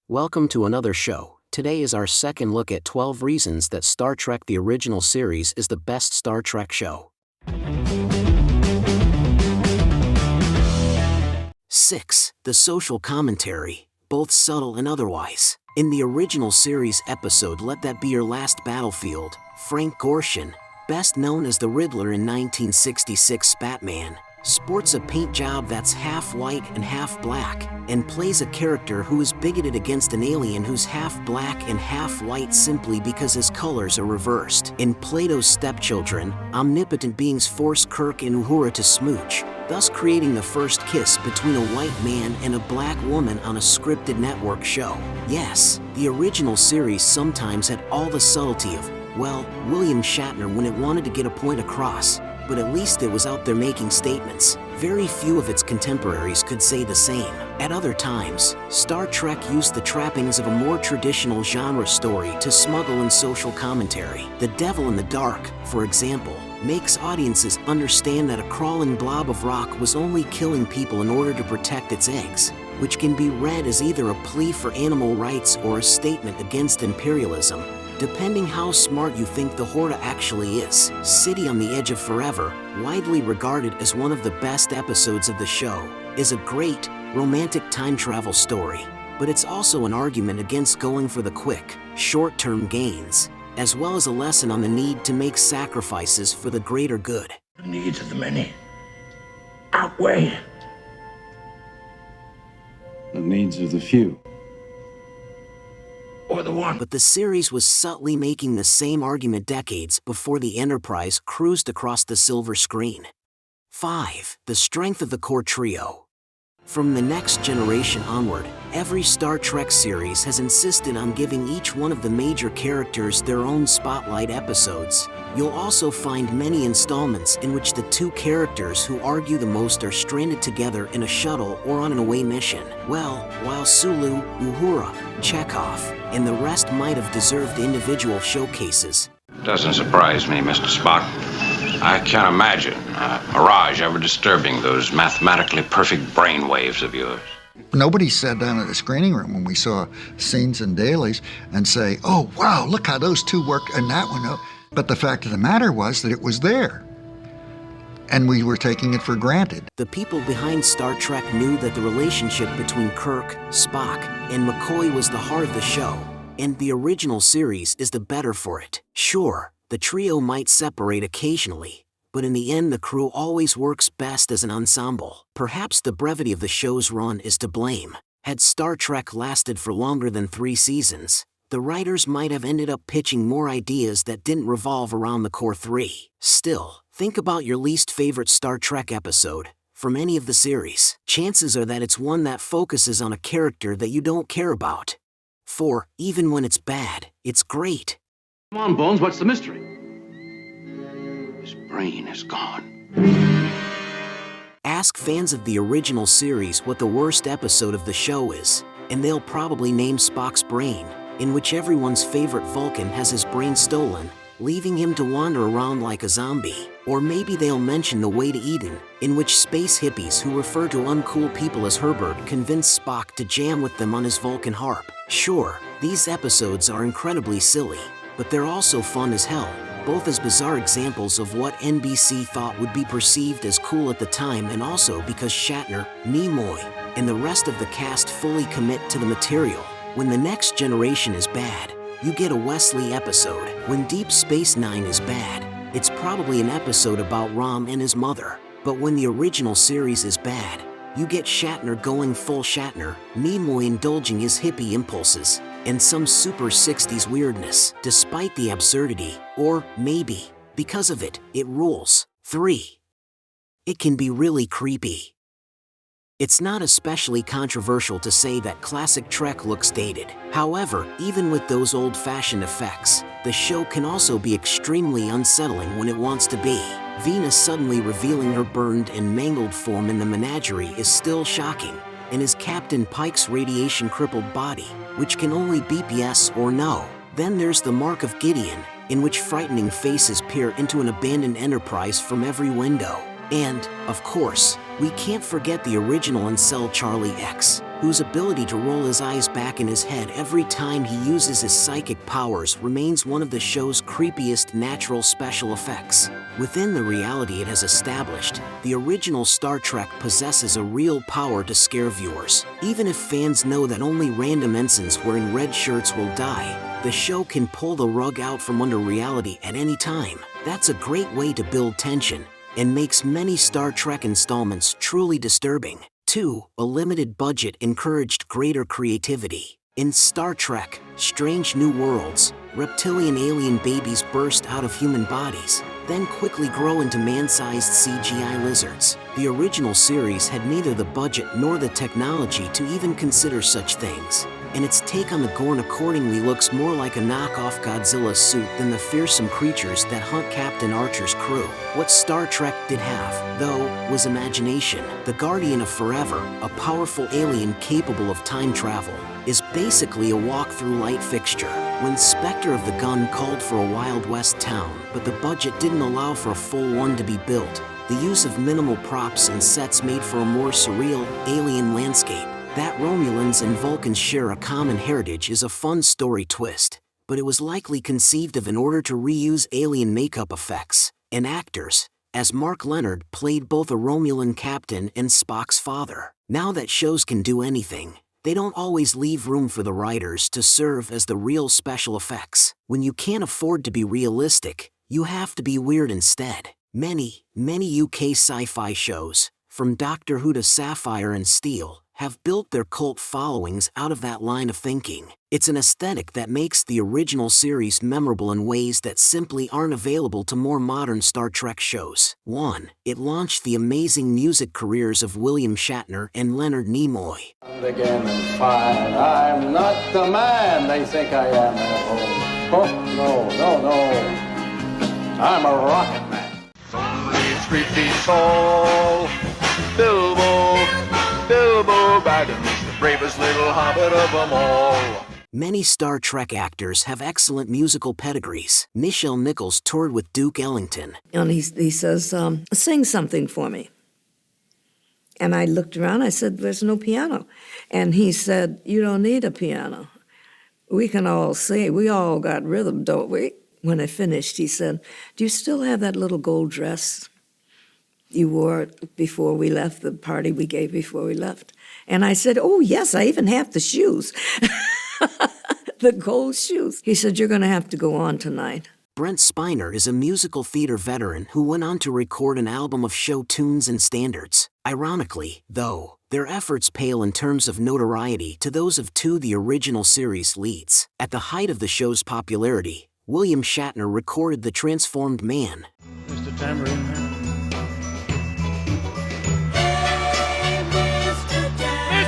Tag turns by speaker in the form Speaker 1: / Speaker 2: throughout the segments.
Speaker 1: Welcome to another show. Today is our second look at 12 reasons that Star Trek the original series is the best Star Trek show. 6. The social commentary, both subtle and otherwise. In the original series episode Let That Be Your Last Battlefield, Frank Gorshin, best known as the Riddler in 1966 Batman, sports a paint job that's half white and half black, and plays a character who is bigoted against an alien who's half black and half white simply because his colors are reversed. In Plato's Stepchildren, omnipotent beings force Kirk and Uhura to smooch, thus creating the first kiss between a white man and a black woman on a scripted network show. Yes, the original series sometimes had all the subtlety of, well, William Shatner when it wanted to get a point across, but at least it was out there making statements. Very few of its contemporaries could say the same. At other times, Star Trek used the trappings of a more traditional genre story to smuggle in social commentary. The Devil in the Dark, for example, makes audiences understand that a crawling blob of rock was only killing people in order to protect its eggs, which can be read as either a plea for animal rights or a statement against imperialism, depending how smart you think the Horta actually is. City on the Edge of Forever, widely regarded as one of the best episodes of the show, is a great, romantic time travel story, but it's also an argument against going for the quick, short-term gains, as well as a lesson on the need to make sacrifices for the greater good.
Speaker 2: The needs of the many outweigh
Speaker 3: the needs of the few.
Speaker 2: Or the one.
Speaker 1: But the series was subtly making the same argument decades before the Enterprise cruised across the silver screen. 5. The strength of the core trio. From the Next Generation onward, every Star Trek series has insisted on giving each one of the major characters their own spotlight episodes. You'll also find many installments in which the two characters who argue the most are stranded together in a shuttle or on an away mission. Well, while Sulu, Uhura, Chekhov, and the rest might have deserved individual showcases.
Speaker 4: Doesn't surprise me, Mr. Spock. I can't imagine a mirage ever disturbing those mathematically perfect brain waves of yours.
Speaker 5: Nobody sat down at the screening room when we saw scenes and dailies and say, oh, wow, look how those two work and that one. Oh. But the fact of the matter was that it was there, and we were taking it for granted.
Speaker 1: The people behind Star Trek knew that the relationship between Kirk, Spock, and McCoy was the heart of the show, and the original series is the better for it. Sure, the trio might separate occasionally, but in the end the crew always works best as an ensemble. Perhaps the brevity of the show's run is to blame. Had Star Trek lasted for longer than 3 seasons, the writers might have ended up pitching more ideas that didn't revolve around the core 3. Still, think about your least favorite Star Trek episode from any of the series. Chances are that it's one that focuses on a character that you don't care about. 4. Even when it's bad, it's great.
Speaker 6: Come on, Bones, what's the mystery?
Speaker 4: His brain is gone.
Speaker 1: Ask fans of the original series what the worst episode of the show is, and they'll probably name Spock's brain, in which everyone's favorite Vulcan has his brain stolen, leaving him to wander around like a zombie. Or maybe they'll mention The Way to Eden, in which space hippies who refer to uncool people as Herbert convince Spock to jam with them on his Vulcan harp. Sure, these episodes are incredibly silly, but they're also fun as hell, both as bizarre examples of what NBC thought would be perceived as cool at the time and also because Shatner, Nimoy, and the rest of the cast fully commit to the material. When The Next Generation is bad, you get a Wesley episode. When Deep Space Nine is bad, it's probably an episode about Rom and his mother. But when the original series is bad, you get Shatner going full Shatner, Nimoy indulging his hippie impulses, and some super 60s weirdness. Despite the absurdity, or maybe, because of it, it rules. 3. It can be really creepy. It's not especially controversial to say that classic Trek looks dated. However, even with those old-fashioned effects, the show can also be extremely unsettling when it wants to be. Venus suddenly revealing her burned and mangled form in the menagerie is still shocking, and is Captain Pike's radiation-crippled body, which can only be yes or no. Then there's the Mark of Gideon, in which frightening faces peer into an abandoned Enterprise from every window. And, of course, we can't forget the original Unsell Charlie X, whose ability to roll his eyes back in his head every time he uses his psychic powers remains one of the show's creepiest natural special effects. Within the reality it has established, the original Star Trek possesses a real power to scare viewers. Even if fans know that only random ensigns wearing red shirts will die, the show can pull the rug out from under reality at any time. That's a great way to build tension, and makes many Star Trek installments truly disturbing. 2. A limited budget encouraged greater creativity. In Star Trek: Strange New Worlds, reptilian alien babies burst out of human bodies, then quickly grow into man-sized CGI lizards. The original series had neither the budget nor the technology to even consider such things, and its take on the Gorn accordingly looks more like a knockoff Godzilla suit than the fearsome creatures that hunt Captain Archer's crew. What Star Trek did have, though, was imagination. The Guardian of Forever, a powerful alien capable of time travel, is basically a walk-through light fixture. When Spectre of the Gun called for a Wild West town, but the budget didn't allow for a full one to be built, the use of minimal props and sets made for a more surreal, alien landscape. That Romulans and Vulcans share a common heritage is a fun story twist, but it was likely conceived of in order to reuse alien makeup effects and actors, as Mark Leonard played both a Romulan captain and Spock's father. Now that shows can do anything, they don't always leave room for the writers to serve as the real special effects. When you can't afford to be realistic, you have to be weird instead. Many UK sci-fi shows, from Doctor Who to Sapphire and Steel, have built their cult followings out of that line of thinking. It's an aesthetic that makes the original series memorable in ways that simply aren't available to more modern Star Trek shows. 1. It launched the amazing music careers of William Shatner and Leonard Nimoy.
Speaker 7: Again and fine. I'm not the man they think I am at home. Oh, no. I'm a rocket man.
Speaker 8: Only 3 feet tall, Bilbo Baggins, the bravest little hobbit of them all.
Speaker 1: Many Star Trek actors have excellent musical pedigrees. Nichelle Nichols toured with Duke Ellington.
Speaker 2: And he says, sing something for me. And I looked around, I said, there's no piano. And he said, you don't need a piano. We can all sing. We all got rhythm, don't we? When I finished, he said, do you still have that little gold dress you wore before we left, the party we gave before we left? And I said, oh, yes, I even have the shoes, the gold shoes. He said, you're going to have to go on tonight.
Speaker 1: Brent Spiner is a musical theater veteran who went on to record an album of show tunes and standards. Ironically, though, their efforts pale in terms of notoriety to those of 2 the original series leads. At the height of the show's popularity, William Shatner recorded The Transformed Man.
Speaker 6: Mr. Tambourine Man.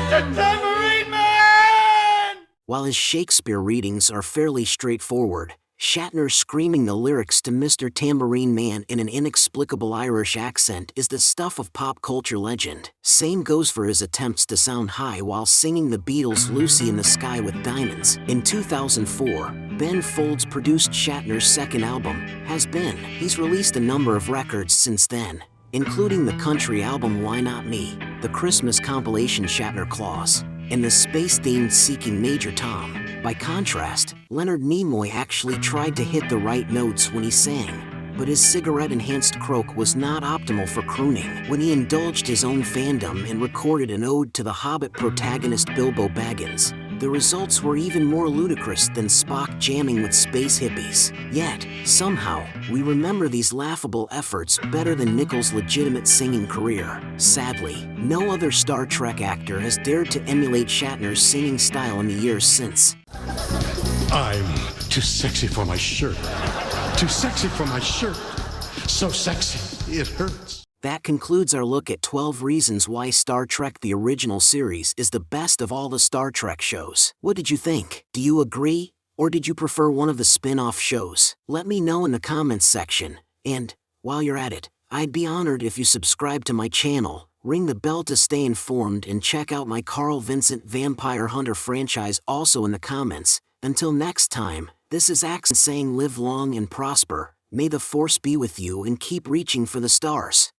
Speaker 8: Tambourine Man!
Speaker 1: While his Shakespeare readings are fairly straightforward, Shatner screaming the lyrics to Mr. Tambourine Man in an inexplicable Irish accent is the stuff of pop culture legend. Same goes for his attempts to sound high while singing the Beatles' Lucy in the Sky with Diamonds. In 2004, Ben Folds produced Shatner's second album, Has Been. He's released a number of records since then, including the country album Why Not Me, the Christmas compilation Shatner Claus, and the space-themed Seeking Major Tom. By contrast, Leonard Nimoy actually tried to hit the right notes when he sang, but his cigarette-enhanced croak was not optimal for crooning. When he indulged his own fandom and recorded an ode to the Hobbit protagonist Bilbo Baggins, the results were even more ludicrous than Spock jamming with space hippies. Yet, somehow, we remember these laughable efforts better than Nichols' legitimate singing career. Sadly, no other Star Trek actor has dared to emulate Shatner's singing style in the years since.
Speaker 9: I'm too sexy for my shirt. Too sexy for my shirt. So sexy, it hurts.
Speaker 1: That concludes our look at 12 reasons why Star Trek the original series is the best of all the Star Trek shows. What did you think? Do you agree? Or did you prefer one of the spin-off shows? Let me know in the comments section. And, while you're at it, I'd be honored if you subscribe to my channel, ring the bell to stay informed, and check out my Carl Vincent Vampire Hunter franchise also in the comments. Until next time, this is Axon saying live long and prosper. May the Force be with you and keep reaching for the stars.